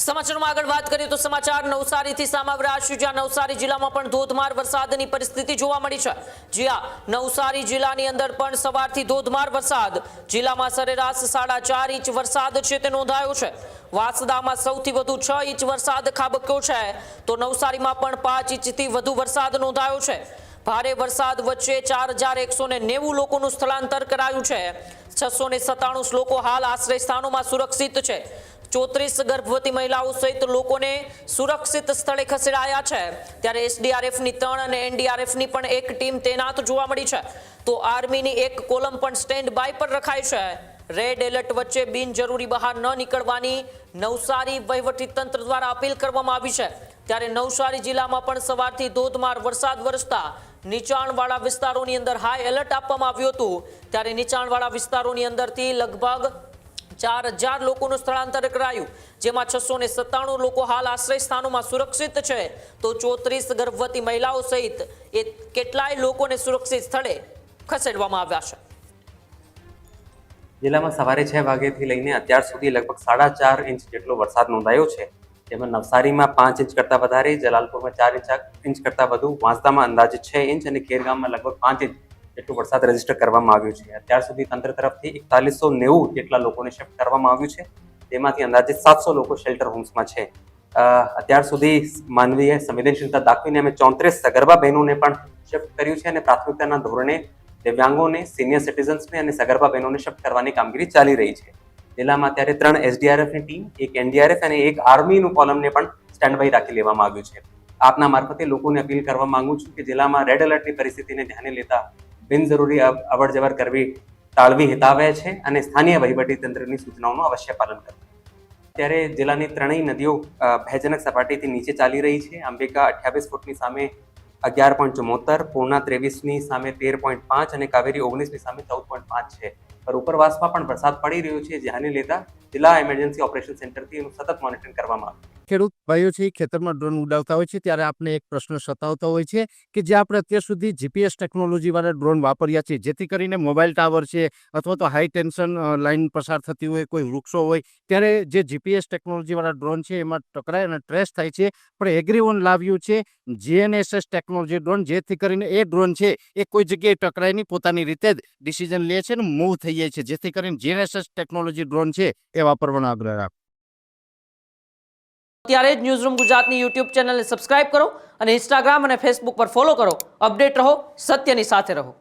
સમાચારમાં આગળ વાત કરીએ તો સમાચાર નવસારીથી સામે આવી રહ્યા છે, જ્યાં નવસારી જિલ્લામાં પણ ધોધમાર વરસાદની પરિસ્થિતિ જોવા મળી છે। જ્યાં નવસારી જિલ્લાની અંદર પણ સવારથી ધોધમાર વરસાદ, જિલ્લામાં સરેરાશ 4.5 ઇંચ વરસાદ છે તે નોંધાયો છે। વાંસદામાં સૌથી વધુ 6 ઇંચ વરસાદ ખાબક્યો છે, તો નવસારીમાં પણ 5 ઇંચથી વધુ વરસાદ નોંધાયો છે। ભારે વરસાદ વચ્ચે 4190 લોકોનું સ્થળાંતર કરાયું છે। 697 લોકો હાલ આશ્રય સ્થાનોમાં સુરક્ષિત છે। 34 ગર્ભવતી મહિલાઓ સહિત લોકોને સુરક્ષિત સ્થળે ખસેડાયા છે। ત્યારે એસડીઆરએફની 3 અને એનડીઆરએફની પણ એક ટીમ તૈનાત જોવા મળી છે, તો આર્મીની એક કોલમ પણ સ્ટેન્ડ બાય પર રખાઈ છે। રેડ એલર્ટ વચ્ચે બિનજરૂરી બહાર ન નીકળવાની નવસારી વહીવટીતંત્ર દ્વારા અપીલ કરવામાં આવી છે। ત્યારે નવસારી જિલ્લામાં પણ સવારથી ધોધમાર વરસાદ વરસતા નીચાણવાળા વિસ્તારોની અંદર હાઈ એલર્ટ આપવામાં આવ્યું હતું। ત્યારે નીચાણવાળા વિસ્તારોની અંદરથી લગભગ 4000 લોકોનું સ્થળાંતર કરાયું, જેમાં 697 લોકો હાલ આશ્રય સ્થાનોમાં સુરક્ષિત છે, તો 34 ગર્ભવતી મહિલાઓ સહિત કેટલાય લોકોને સુરક્ષિત સ્થળે ખસેડવામાં આવ્યા છે। જિલ્લામાં સવારે 6 વાગ્યાથી લઈને અત્યાર સુધી લગભગ 4.5 ઇંચ જેટલો વરસાદ નોંધાયો છે, જેમાં નવસારીમાં 5 ઇંચ કરતાં વધારે, જલાલપુરમાં 4 ઇંચ કરતાં વધુ, વાંસદામાં અંદાજે 6 ઇંચ અને ખેરગામમાં લગભગ 5 ઇંચ જેટલો વરસાદ રજીસ્ટર કરવામાં આવ્યો છે। અત્યાર સુધી તંત્ર તરફથી 4190 જેટલા લોકોને શિફ્ટ કરવામાં આવ્યું છે, તેમાંથી અંદાજે 700 લોકો શેલ્ટર હોમ્સમાં છે। અત્યાર સુધી માનવીય સંવેદનશીલતા દાખવીને અમે 34 સગર્ભા બહેનોને પણ શિફ્ટ કર્યું છે અને પ્રાથમિકતાના ધોરણે દિવ્યાંગોને, સિનિયર સિટીઝન્સને અને સગર્ભા બહેનોને શિફ્ટ કરવાની કામગીરી ચાલી રહી છે। જિલ્લામાં અત્યારે 3 એસડીઆરએફની ટીમ, એક એનડીઆરએફ અને એક આર્મીનું કોલમને પણ સ્ટેન્ડ બાય રાખી લેવામાં આવ્યું છે। આપના મારફતે લોકોને અપીલ કરવા માંગુ છું કે જિલ્લામાં રેડ એલર્ટની પરિસ્થિતિને ધ્યાને લેતા બિનજરૂરી અવર જવર કરવી ટાળવી હિતાવહ છે અને સ્થાનિય વહીવટીતંત્રની સૂચનાઓનું અવશ્ય પાલન કરવું। ત્યારે જિલ્લાની ત્રણેય નદીઓ ભયજનક સપાટીથી નીચે ચાલી રહી છે। અંબિકા 28 ફૂટની સામે 11.74, પૂર્ણા 23ની સામે 13.5 અને કાવેરી 19ની સામે 14.5 છે। પર ઉપરવાસમાં પણ વરસાદ પડી રહ્યો છે, ધ્યાને લેતા જિલ્લા એમરજન્સી ઓપરેશન સેન્ટરથી એનું સતત મોનિટરિંગ કરવામાં આવે છે। ખેડૂત ભાઈઓ છે ખેતરમાં ડ્રોન ઉડાવતા હોય છે, ત્યારે આપણે એક પ્રશ્ન સતાવતો હોય છે કે જે આપણે અત્યાર સુધી જીપીએસ ટેકનોલોજી વાળા ડ્રોન વાપર્યા છે, જેથી કરીને મોબાઈલ ટાવર છે અથવા તો હાઈ ટેન્શન લાઈન પસાર થતી હોય, કોઈ વૃક્ષો હોય, ત્યારે જે જીપીએસ ટેકનોલોજી વાળા ડ્રોન છે એમાં ટકરાય અને ટ્રેસ થાય છે। પણ એગ્રીવન લાવ્યું છે જીએનએસએસ ટેકનોલોજી ડ્રોન, જેથી કરીને એ ડ્રોન છે એ કોઈ જગ્યાએ ટકરાય નહીં, પોતાની રીતે જ ડિસિઝન લે છે અને મૂવ થઈ જાય છે, જેથી કરીને જીએનએસએસ ટેકનોલોજી ડ્રોન છે એ વાપરવાનો આગ્રહ રાખો। ત્યારે જ ન્યૂઝરૂમ ગુજરાતની યુટ્યુબ ચેનલને સબસ્ક્રાઇબ કરો અને ઇન્સ્ટાગ્રામ અને ફેસબુક પર ફોલો કરો। અપડેટ રહો, સત્યની સાથે રહો।